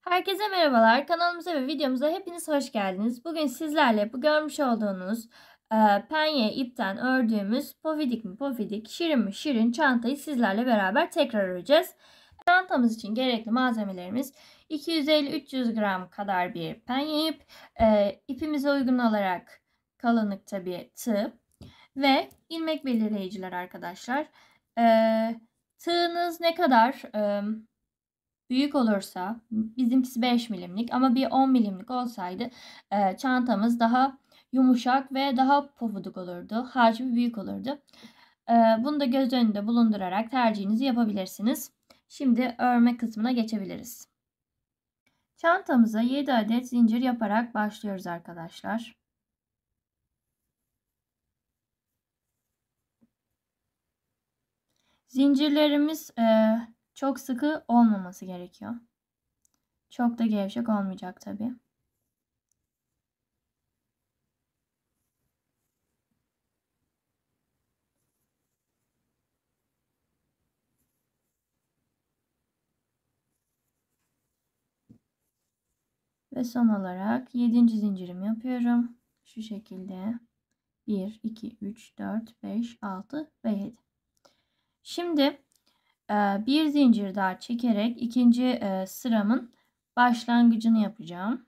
Herkese merhabalar. Kanalımıza ve videomuza hepiniz hoş geldiniz. Bugün sizlerle bu görmüş olduğunuz penye ipten ördüğümüz pofidik mi pofidik, şirin mi şirin çantayı sizlerle beraber tekrar öreceğiz. Çantamız için gerekli malzemelerimiz 250-300 gram kadar bir penye ip, ipimize uygun olarak kalınlıkta bir tığ ve ilmek belirleyiciler arkadaşlar. Tığınız ne kadar büyük olursa, bizimkisi 5 milimlik ama bir 10 milimlik olsaydı çantamız daha yumuşak ve daha pofuduk olurdu. Hacmi büyük olurdu. Bunu da göz önünde bulundurarak tercihinizi yapabilirsiniz. Şimdi örme kısmına geçebiliriz. Çantamıza 7 adet zincir yaparak başlıyoruz arkadaşlar. Zincirlerimiz çok sıkı olmaması gerekiyor. Çok da gevşek olmayacak tabii. Ve son olarak 7. zincirimi yapıyorum. Şu şekilde 1, 2, 3, 4, 5, 6 ve 7. Şimdi bir zincir daha çekerek ikinci sıramın başlangıcını yapacağım.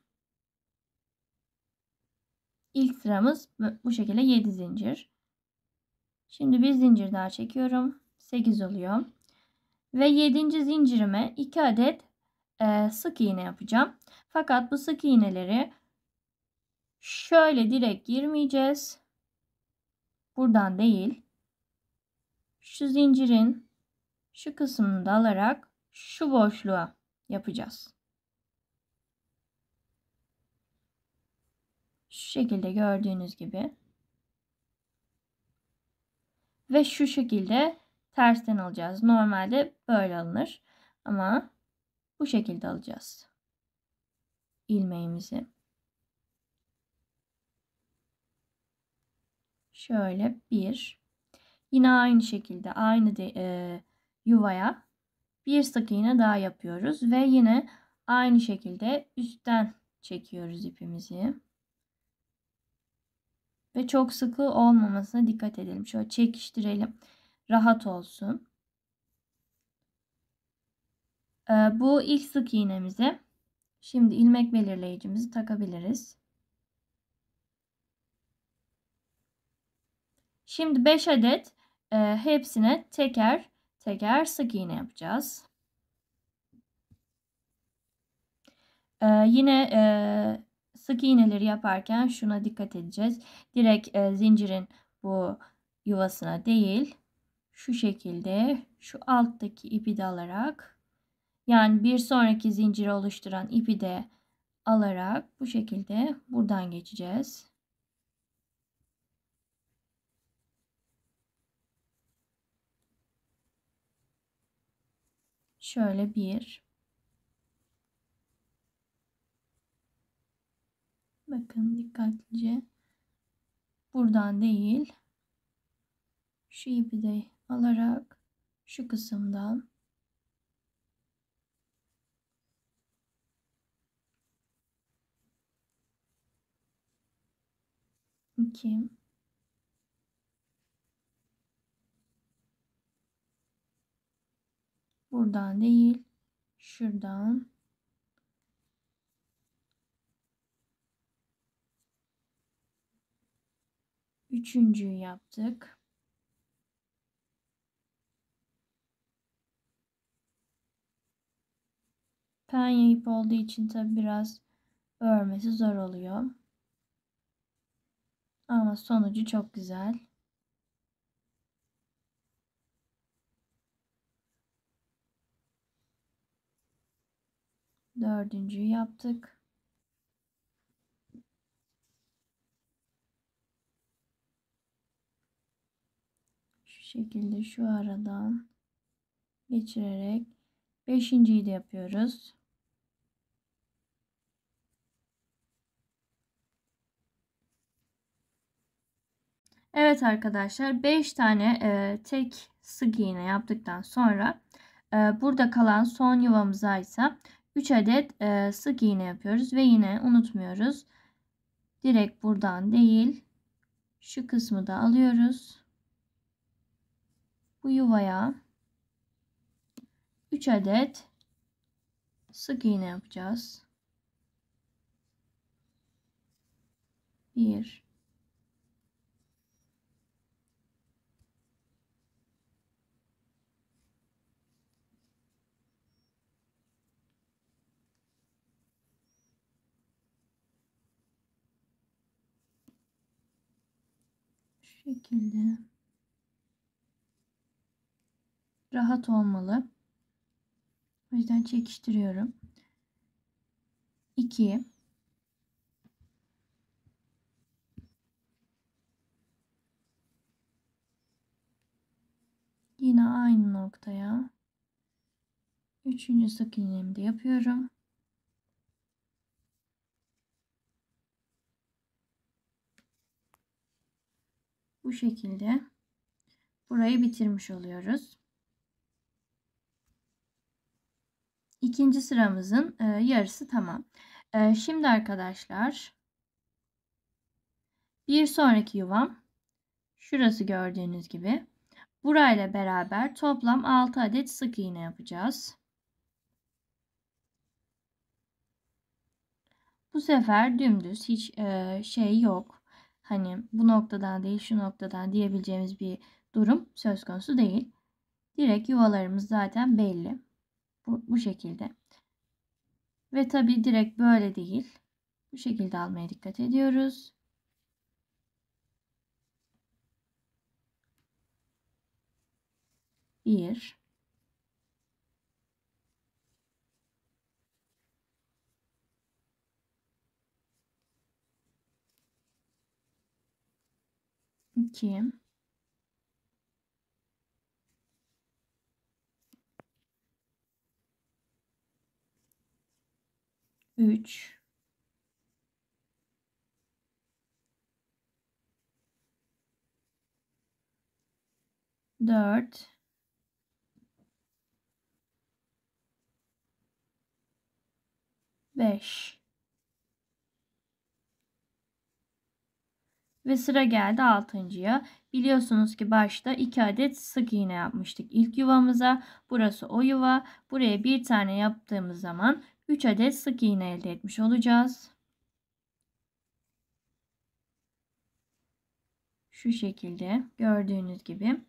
İlk sıramız bu şekilde 7 zincir. Şimdi bir zincir daha çekiyorum. 8 oluyor. Ve 7. zincirime 2 adet sık iğne yapacağım. Fakat bu sık iğneleri şöyle direkt girmeyeceğiz. Buradan değil. Şu zincirin şu kısmını da alarak şu boşluğa yapacağız. Şu şekilde gördüğünüz gibi. Ve şu şekilde tersten alacağız. Normalde böyle alınır. Ama bu şekilde alacağız ilmeğimizi. Şöyle bir. Yine aynı şekilde aynı yuvaya bir sık iğne daha yapıyoruz. Ve yine aynı şekilde üstten çekiyoruz ipimizi. Ve çok sıkı olmamasına dikkat edelim. Şöyle çekiştirelim. Rahat olsun. Bu ilk sık iğnemizi şimdi ilmek belirleyicimizi takabiliriz. Şimdi 5 adet hepsine teker teker sık iğne yapacağız. Yine sık iğneleri yaparken şuna dikkat edeceğiz. Direkt zincirin bu yuvasına değil, şu şekilde şu alttaki ipi de alarak, yani bir sonraki zinciri oluşturan ipi de alarak bu şekilde buradan geçeceğiz. Şöyle bir. Bakın dikkatlice. Buradan değil. Şu ipi de alarak şu kısımdan iki. Buradan değil. Şuradan. Üçüncüyü yaptık. Penye ip olduğu için tabi biraz örmesi zor oluyor. Ama sonucu çok güzel. Dördüncüyü yaptık. Şu şekilde şu aradan geçirerek beşinciyi de yapıyoruz. Evet arkadaşlar, 5 tane tek sık iğne yaptıktan sonra burada kalan son yuvamıza ise 3 adet sık iğne yapıyoruz ve yine unutmuyoruz. Direkt buradan değil, şu kısmı da alıyoruz. Bu yuvaya 3 adet sık iğne yapacağız. 1 şu şekilde rahat olmalı. O yüzden çekiştiriyorum. 2 yine aynı noktaya 3. sık iğnemi de yapıyorum. Bu şekilde burayı bitirmiş oluyoruz. İkinci sıramızın yarısı tamam. Şimdi arkadaşlar bir sonraki yuvam şurası gördüğünüz gibi. Burayla beraber toplam 6 adet sık iğne yapacağız. Bu sefer dümdüz hiç şey yok. Hani bu noktadan değil şu noktadan diyebileceğimiz bir durum söz konusu değil. Direkt yuvalarımız zaten belli. Bu şekilde. Ve tabii direkt böyle değil. Bu şekilde almaya dikkat ediyoruz. Bir. 2 3 4 5 ve sıra geldi 6.'ya. Biliyorsunuz ki başta 2 adet sık iğne yapmıştık ilk yuvamıza. Burası o yuva. Buraya bir tane yaptığımız zaman 3 adet sık iğne elde etmiş olacağız. Şu şekilde gördüğünüz gibi.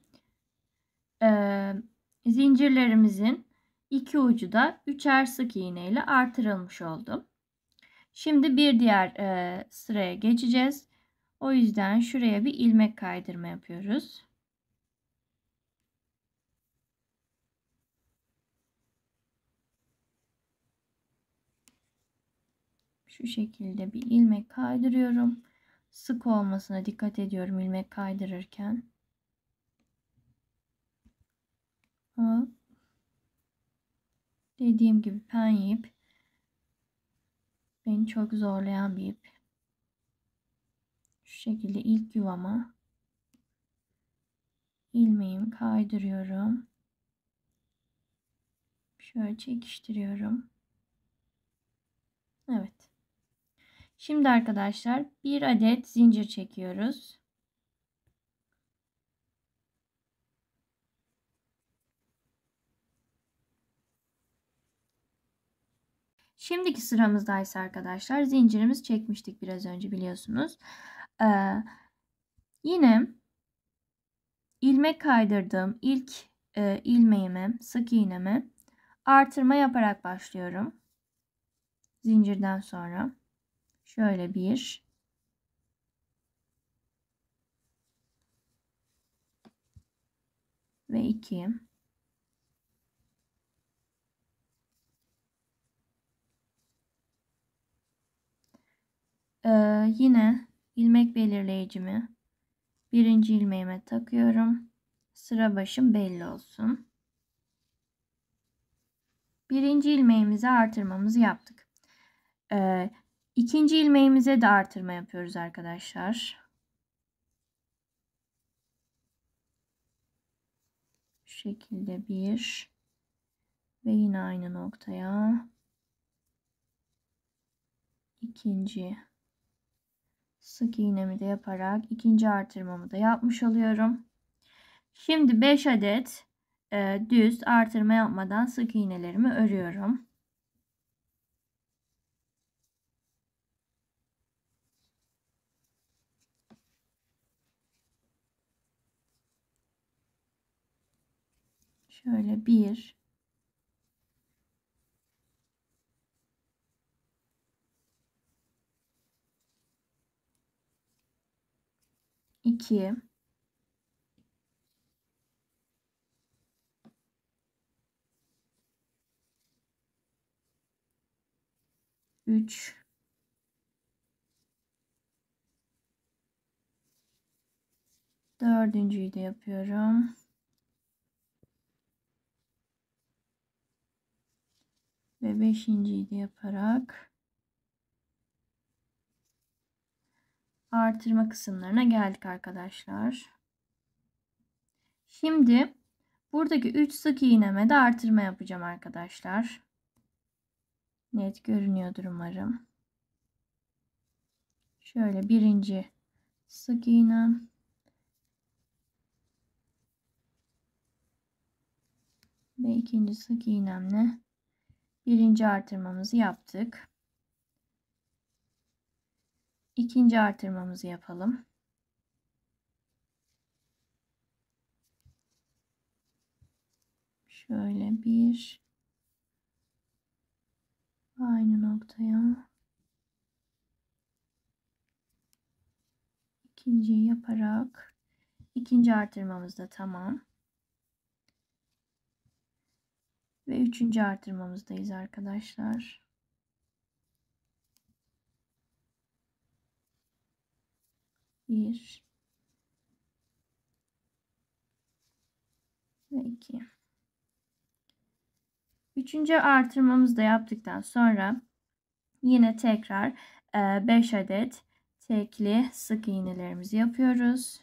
Zincirlerimizin iki ucu da 3'er sık iğne ile artırılmış oldu. Şimdi bir diğer sıraya geçeceğiz. O yüzden şuraya bir ilmek kaydırma yapıyoruz. Şu şekilde bir ilmek kaydırıyorum. Sık olmasına dikkat ediyorum ilmek kaydırırken. Ama dediğim gibi pen ip beni çok zorlayan bir ip. Şu şekilde ilk yuvama ilmeğimi kaydırıyorum. Şöyle çekiştiriyorum. Evet. Şimdi arkadaşlar bir adet zincir çekiyoruz. Şimdiki sıramızda ise arkadaşlar zincirimiz çekmiştik biraz önce biliyorsunuz. Yine ilmek kaydırdığım ilk ilmeğime, sık iğneme artırma yaparak başlıyorum. Zincirden sonra şöyle bir ve 2 yine ilmek belirleyicimi birinci ilmeğime takıyorum. Sıra başım belli olsun. Birinci ilmeğimize artırmamızı yaptık. İkinci ilmeğimize de artırma yapıyoruz arkadaşlar. Şu şekilde bir ve yine aynı noktaya ikinci sık iğnemi de yaparak ikinci artırmamı da yapmış oluyorum. Şimdi 5 adet düz artırma yapmadan sık iğnelerimi örüyorum. Şöyle 1 2 3 dördüncüyü de yapıyorum. Ve beşinciyi de yaparak artırma kısımlarına geldik arkadaşlar. Şimdi buradaki 3 sık iğneme de artırma yapacağım arkadaşlar. Net görünüyordur umarım. Şöyle birinci sık iğnem. Ve ikinci sık iğnemle birinci artırmamızı yaptık. İkinci artırmamızı yapalım. Şöyle bir aynı noktaya ikinciyi yaparak ikinci artırmamız da tamam. Ve üçüncü artırmamızdayız arkadaşlar. Bir ve iki. Üçüncü artırmamızı da yaptıktan sonra yine tekrar 5 adet tekli sık iğnelerimizi yapıyoruz.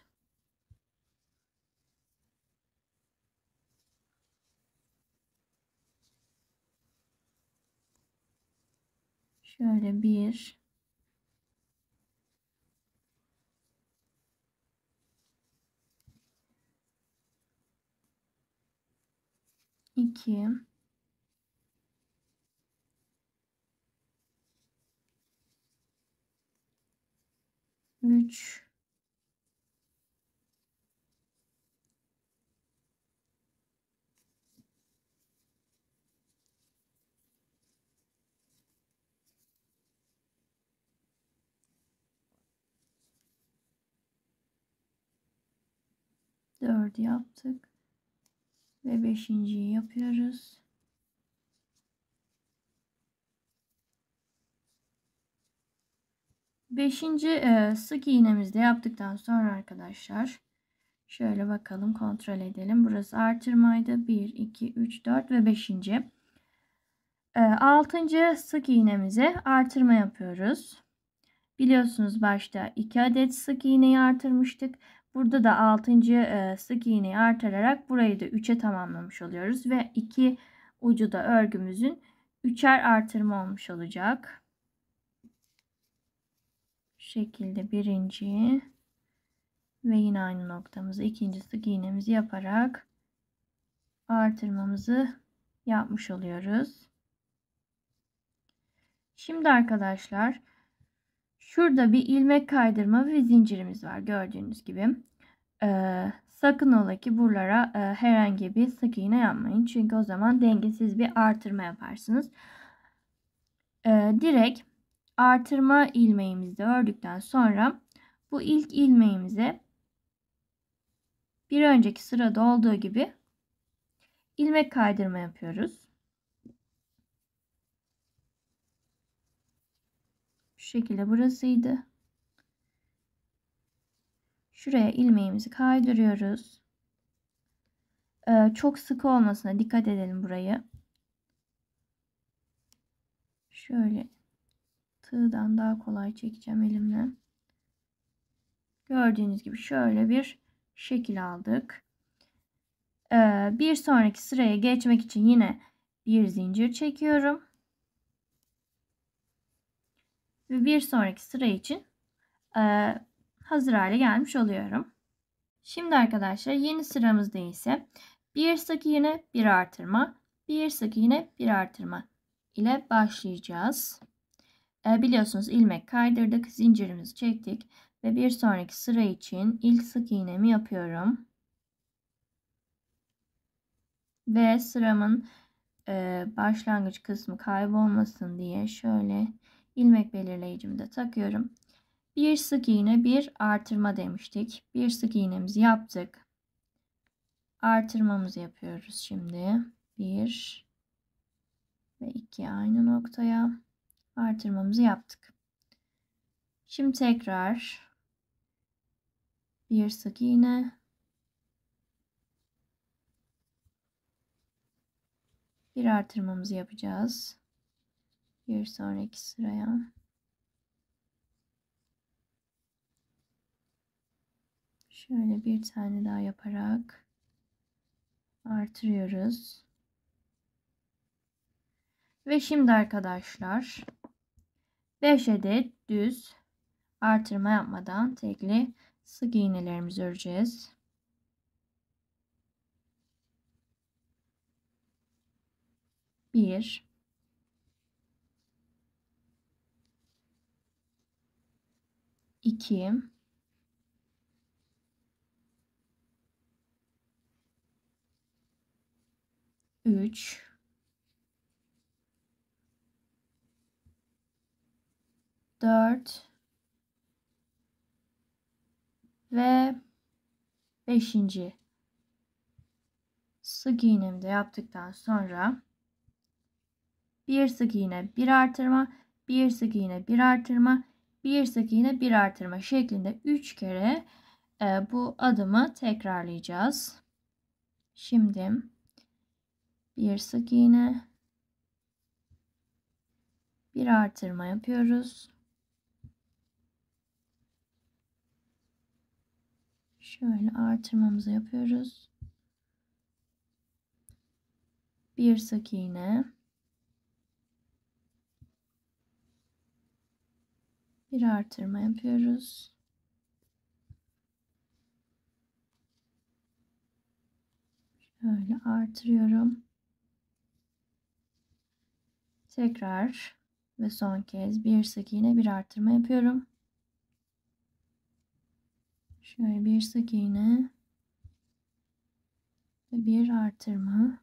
Şöyle bir 2 3 4 yaptık. Ve beşinciyi yapıyoruz. Beşinci sık iğnemizi de yaptıktan sonra arkadaşlar şöyle bakalım, kontrol edelim. Burası artırmaydı. 1, 2, 3, 4 ve 5. 6. sık iğnemize artırma yapıyoruz. Biliyorsunuz başta 2 adet sık iğneyi artırmıştık. Burada da 6. Sık iğneyi artırarak burayı da 3'e tamamlamış oluyoruz. Ve iki ucu da örgümüzün 3'er artırma olmuş olacak. Şu şekilde birinci ve yine aynı noktamızı ikinci sık iğnemizi yaparak artırmamızı yapmış oluyoruz. Şimdi arkadaşlar şurada bir ilmek kaydırma ve zincirimiz var gördüğünüz gibi. Sakın ola ki buralara herhangi bir sık iğne yapmayın. Çünkü o zaman dengesiz bir artırma yaparsınız. Direkt artırma ilmeğimizi ördükten sonra bu ilk ilmeğimize bir önceki sırada olduğu gibi ilmek kaydırma yapıyoruz. Şu şekilde burasıydı. Şuraya ilmeğimizi kaydırıyoruz. Çok sık olmasına dikkat edelim burayı. Şöyle tığdan daha kolay çekeceğim elimle. Gördüğünüz gibi şöyle bir şekil aldık. Bir sonraki sıraya geçmek için yine bir zincir çekiyorum. ve bir sonraki sıra için hazır hale gelmiş oluyorum. Şimdi arkadaşlar yeni sıramızda ise bir sık iğne, bir artırma, bir sık iğne, bir artırma ile başlayacağız. Biliyorsunuz ilmek kaydırdık, zincirimizi çektik ve bir sonraki sıra için ilk sık iğnemi yapıyorum. Ve sıramın başlangıç kısmı kaybolmasın diye şöyle ilmek belirleyicimi de takıyorum. Bir sık iğne, bir artırma demiştik. Bir sık iğnemizi yaptık. Artırmamızı yapıyoruz şimdi. 1 ve 2 aynı noktaya artırmamızı yaptık. Şimdi tekrar bir sık iğne, bir artırmamızı yapacağız. Bir sonraki sıraya. Şöyle bir tane daha yaparak artırıyoruz. Ve şimdi arkadaşlar 5 adet düz artırma yapmadan tekli sık iğnelerimizi öreceğiz. Bir, iki, üç, dört ve 5. sık iğnemi de yaptıktan sonra bir sık iğne, bir artırma, bir sık iğne, bir artırma, bir sık iğne, bir artırma şeklinde 3 kere bu adımı tekrarlayacağız. Şimdi bir sık iğne, bir artırma yapıyoruz. Şöyle artırmamızı yapıyoruz. Bir sık iğne, bir artırma yapıyoruz. Şöyle artırıyorum. Tekrar ve son kez bir sık iğne, bir artırma yapıyorum. Şöyle bir sık iğne ve bir artırma.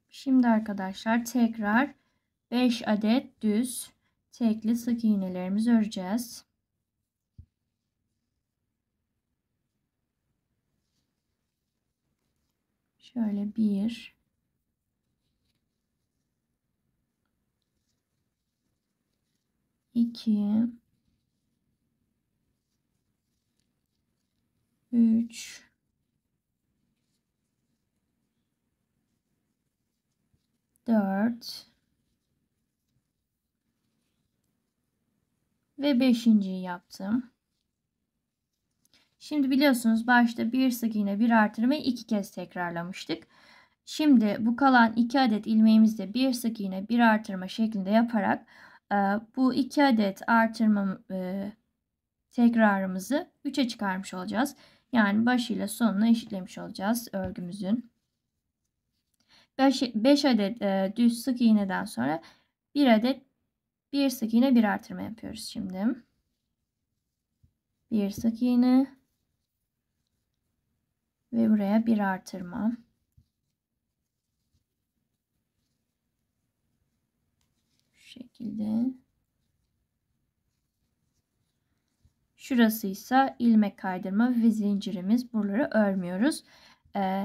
Şimdi arkadaşlar tekrar 5 adet düz tekli sık iğnelerimizi öreceğiz. Şöyle 1, 2, 3, 4 ve 5.'yi yaptım. Şimdi biliyorsunuz başta bir sık iğne, bir artırmayı 2 kez tekrarlamıştık. Şimdi bu kalan 2 adet ilmeğimizde bir sık iğne, bir artırma şeklinde yaparak bu 2 adet artırma tekrarımızı 3'e çıkarmış olacağız. Yani başıyla sonunu eşitlemiş olacağız örgümüzün. 5 adet düz sık iğneden sonra bir adet bir sık iğne, bir artırma yapıyoruz şimdi. Bir sık iğne ve buraya bir artırma. Şu şekilde. Şurası ise ilmek kaydırma ve zincirimiz. Buraları örmüyoruz.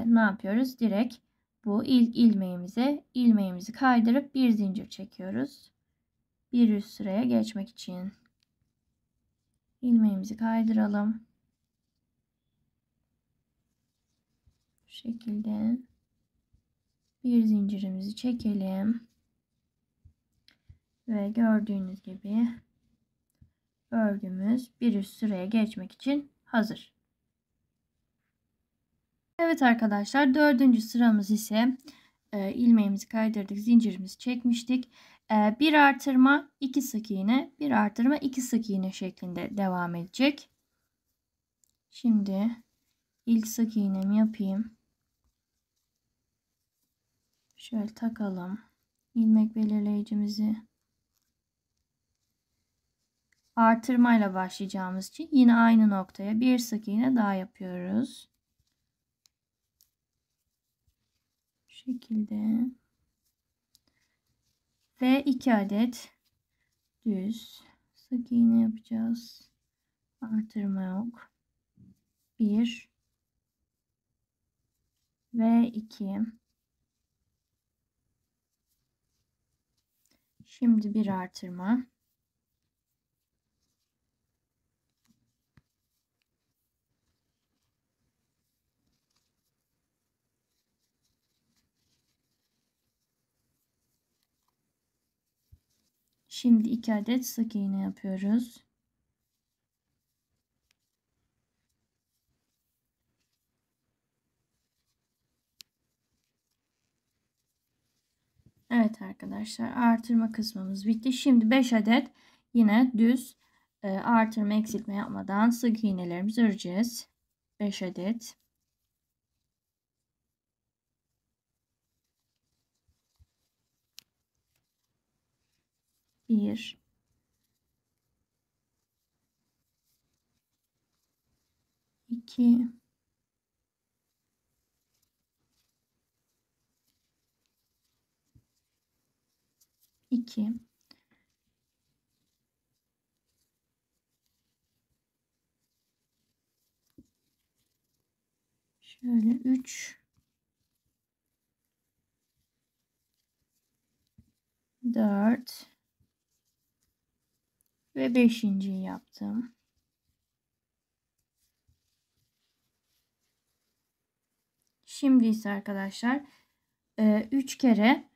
Ne yapıyoruz? Direkt bu ilk ilmeğimizi kaydırıp bir zincir çekiyoruz. Bir üst sıraya geçmek için. İlmeğimizi kaydıralım. Şu şekilde. Bir zincirimizi çekelim. Ve gördüğünüz gibi örgümüz bir üst sıraya geçmek için hazır. Evet arkadaşlar, dördüncü sıramız ise ilmeğimizi kaydırdık, zincirimizi çekmiştik. Bir artırma, 2 sık iğne, bir artırma, 2 sık iğne şeklinde devam edecek. Şimdi ilk sık iğnemi yapayım. Şöyle takalım. İlmek belirleyicimizi artırmayla başlayacağımız için yine aynı noktaya bir sık iğne daha yapıyoruz. Bu şekilde. Ve 2 adet düz sık iğne yapacağız. Artırma yok. 1 ve 2. Şimdi bir artırma. Şimdi 2 adet sık iğne yapıyoruz. Evet arkadaşlar, artırma kısmımız bitti. Şimdi 5 adet yine düz artırma eksiltme yapmadan sık iğnelerimizi öreceğiz. 5 adet. Bir, 2, 2, şöyle 3, 4 ve 5.'yi yaptım. Şimdi ise arkadaşlar 3 kere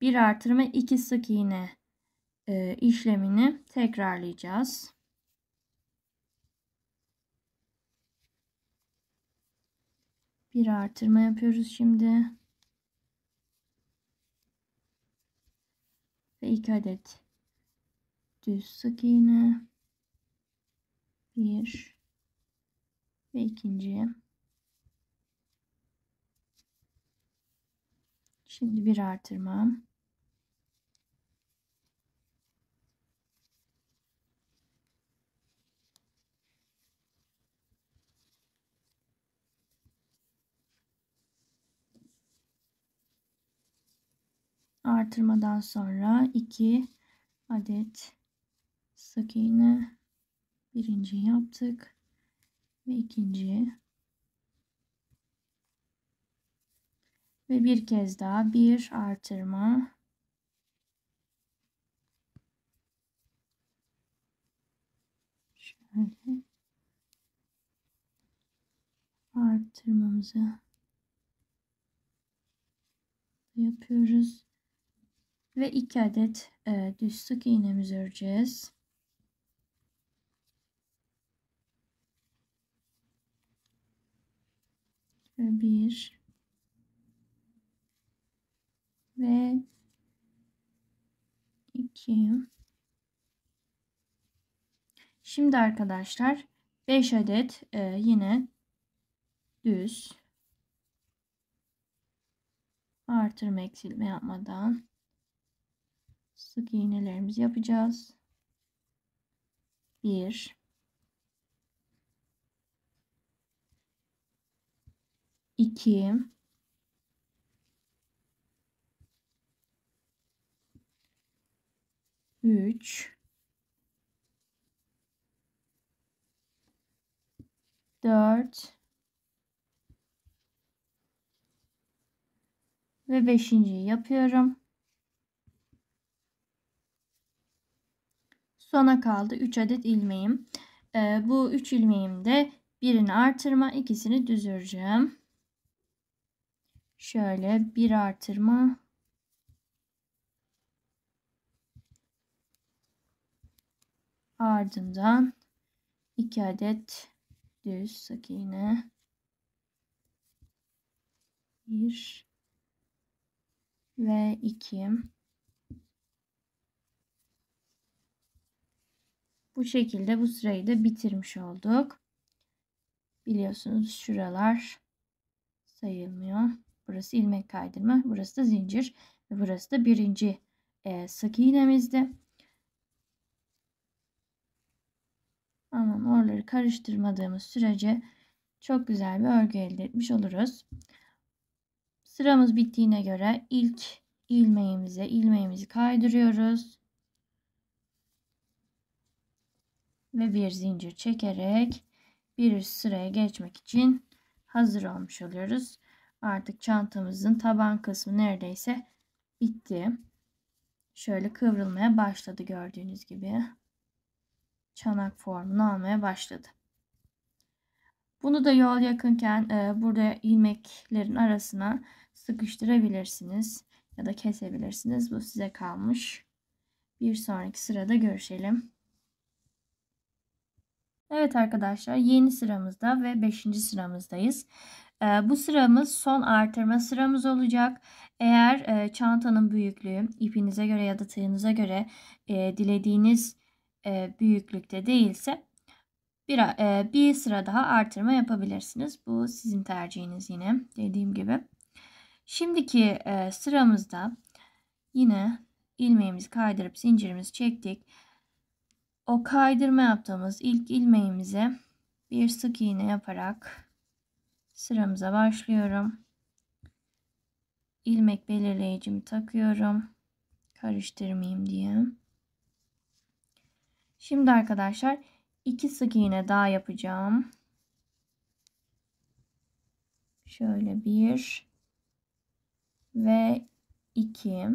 bir artırma 2 sık iğne işlemini tekrarlayacağız. Bir artırma yapıyoruz şimdi. Ve 2 adet düz sık iğne. 1 ve 2. Şimdi bir artırma. Artırmadan sonra 2 adet sık iğne. Birinci yaptık ve ikinci ve bir kez daha bir artırma. Şöyle artırmamızı yapıyoruz ve 2 adet düz sık iğnemizi öreceğiz. Ve 1 ve 2. Şimdi arkadaşlar 5 adet yine düz artırma eksiltme yapmadan sık iğnelerimizi yapacağız. 1 2 3 4 ve 5.'yi yapıyorum. Sona kaldı 3 adet ilmeğim. Bu 3 ilmeğimde birini artırma, ikisini düz öreceğim. Şöyle bir artırma. Ardından 2 adet düz sık iğne. 1 ve 2. Bu şekilde bu sırayı da bitirmiş olduk. Biliyorsunuz şuralar sayılmıyor. Burası ilmek kaydırma, burası da zincir ve burası da birinci sık iğnemizdi. Aman oraları karıştırmadığımız sürece çok güzel bir örgü elde etmiş oluruz. Sıramız bittiğine göre ilk ilmeğimizi kaydırıyoruz. Ve bir zincir çekerek bir üst sıraya geçmek için hazır olmuş oluyoruz. Artık çantamızın taban kısmı neredeyse bitti. Şöyle kıvrılmaya başladı gördüğünüz gibi. Çanak formunu almaya başladı. Bunu da yol yakınken burada ilmeklerin arasına sıkıştırabilirsiniz ya da kesebilirsiniz. Bu size kalmış. Bir sonraki sırada görüşelim. Evet arkadaşlar, yeni sıramızda ve 5. sıramızdayız. Bu sıramız son artırma sıramız olacak. Eğer çantanın büyüklüğü ipinize göre ya da tığınıza göre dilediğiniz büyüklükte değilse bir sıra daha artırma yapabilirsiniz. Bu sizin tercihiniz yine dediğim gibi. Şimdiki sıramızda yine ilmeğimizi kaydırıp zincirimizi çektik. O kaydırma yaptığımız ilk ilmeğimize bir sık iğne yaparak sıramıza başlıyorum. İlmek belirleyicimi takıyorum. Karıştırmayayım diye. Şimdi arkadaşlar 2 sık iğne daha yapacağım. Şöyle 1 ve 2.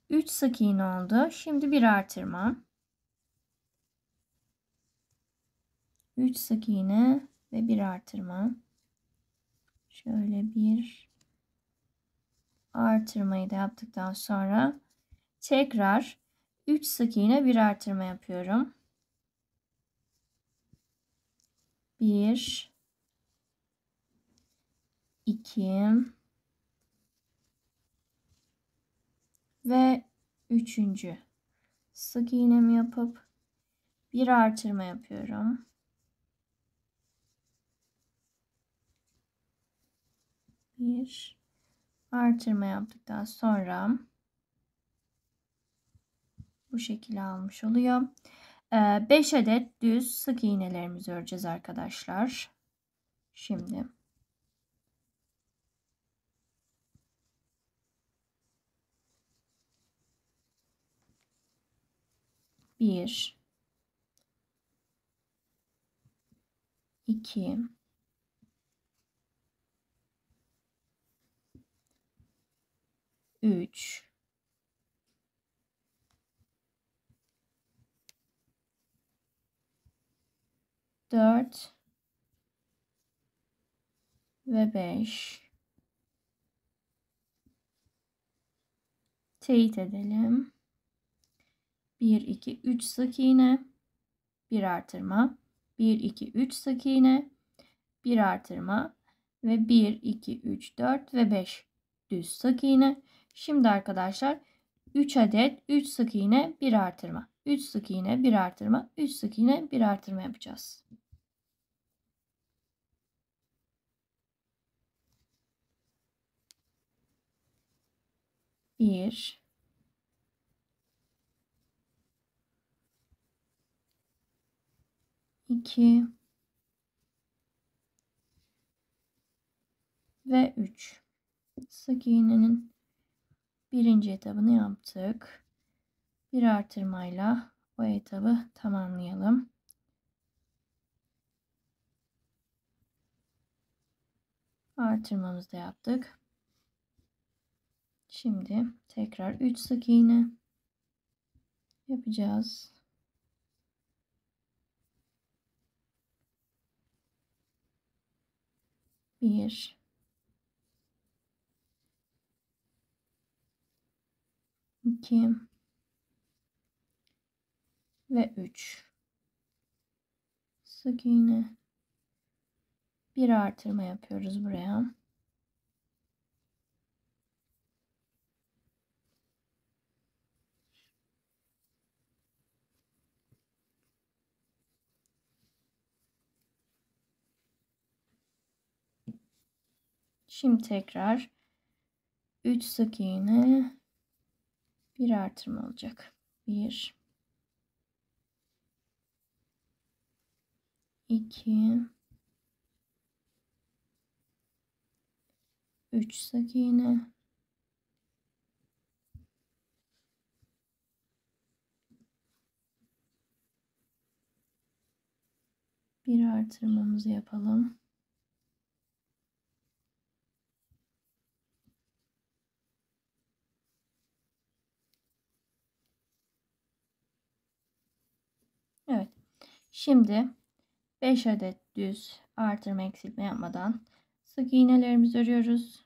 3 sık iğne oldu. Şimdi bir artırma. 3 sık iğne ve bir artırma. Şöyle bir artırmayı da yaptıktan sonra tekrar 3 sık iğne bir artırma yapıyorum. 1 2 ve 3. sık iğnemi yapıp bir artırma yapıyorum. Bir artırma yaptıktan sonra bu şekilde almış oluyor. 5 adet düz sık iğnelerimizi öreceğiz arkadaşlar. Şimdi bir, iki, üç, dört ve 5. Teyit edelim. 1 2 3 sık iğne, bir artırma, 1 2 3 sık iğne, bir artırma ve 1 2 3 4 ve 5 düz sık iğne. Şimdi arkadaşlar 3 adet 3 sık iğne, bir artırma, 3 sık iğne, bir artırma, 3 sık iğne, bir artırma yapacağız. 1 2 ve 3. Sık iğnenin birinci etabını yaptık. Bir artırmayla o etabı tamamlayalım. Artırmamızı da yaptık. Şimdi tekrar 3 sık iğne yapacağız. 1 2 ve 3 sık iğne, bir artırma yapıyoruz buraya. Şimdi tekrar 3 sık iğne, bir artırma olacak. 1 2 3 sık iğne, bir artırmamızı yapalım. Evet. Şimdi 5 adet düz artırma eksiltme yapmadan sık iğnelerimizi örüyoruz.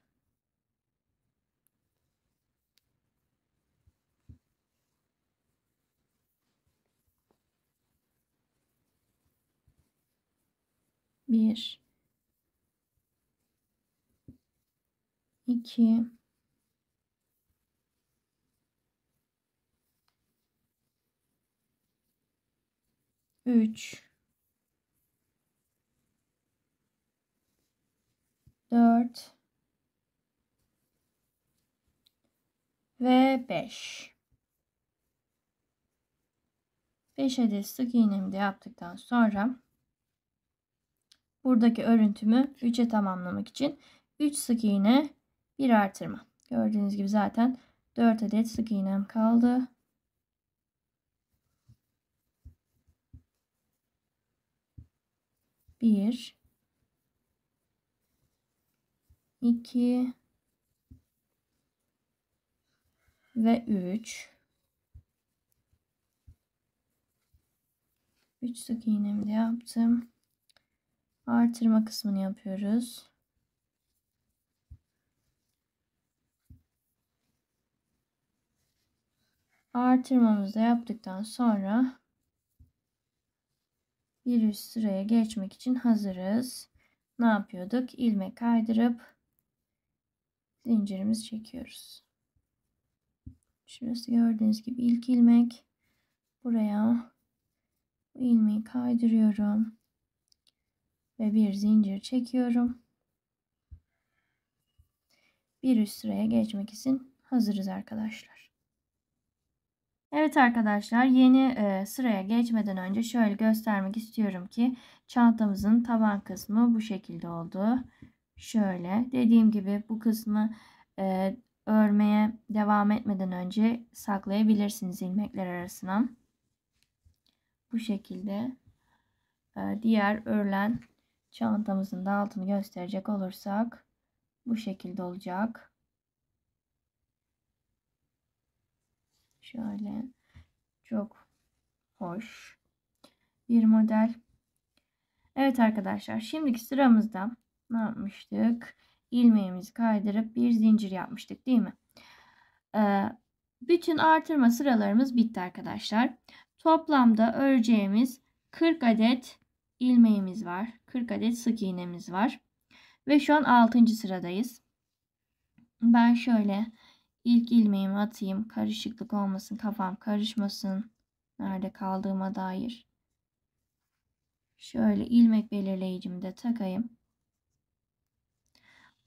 Bir, iki, üç, 4 ve 5. 5 adet sık iğnemi de yaptıktan sonra buradaki örüntümü 3'e tamamlamak için 3 sık iğne, bir artırma. Gördüğünüz gibi zaten 4 adet sık iğnem kaldı. Bir, iki ve 3. 3 sık iğnemi de yaptım. Artırma kısmını yapıyoruz. Artırmamızı da yaptıktan sonra bir üst sıraya geçmek için hazırız. Ne yapıyorduk? İlmek kaydırıp zincirimizi çekiyoruz. Şurası gördüğünüz gibi ilk ilmek. Buraya bu ilmeği kaydırıyorum ve bir zincir çekiyorum. Bir üst sıraya geçmek için hazırız arkadaşlar. Evet arkadaşlar, yeni sıraya geçmeden önce şöyle göstermek istiyorum ki çantamızın taban kısmı bu şekilde oldu. Şöyle dediğim gibi bu kısmı örmeye devam etmeden önce saklayabilirsiniz ilmekler arasına. Bu şekilde diğer örülen çantamızın da altını gösterecek olursak bu şekilde olacak. Şöyle çok hoş bir model. Evet arkadaşlar, şimdiki sıramızda ne yapmıştık? İlmeğimizi kaydırıp bir zincir yapmıştık, değil mi? Bütün artırma sıralarımız bitti arkadaşlar. Toplamda öreceğimiz 40 adet ilmeğimiz var. 40 adet sık iğnemiz var. Ve şu an 6. sıradayız. Ben şöyle ilk ilmeğimi atayım. Karışıklık olmasın, kafam karışmasın. Nerede kaldığıma dair. Şöyle ilmek belirleyicimi de takayım.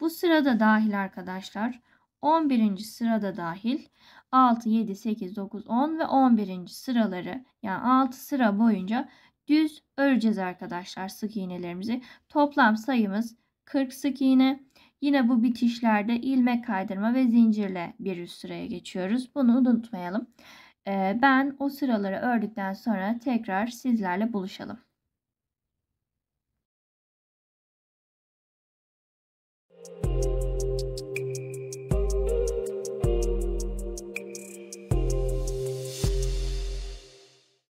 Bu sırada dahil arkadaşlar. 11. sırada dahil 6, 7, 8, 9, 10 ve 11. sıraları, yani 6 sıra boyunca düz öreceğiz arkadaşlar sık iğnelerimizi. Toplam sayımız 40 sık iğne. Yine bu bitişlerde ilmek kaydırma ve zincirle bir üst sıraya geçiyoruz. Bunu unutmayalım. Ben o sıraları ördükten sonra tekrar sizlerle buluşalım.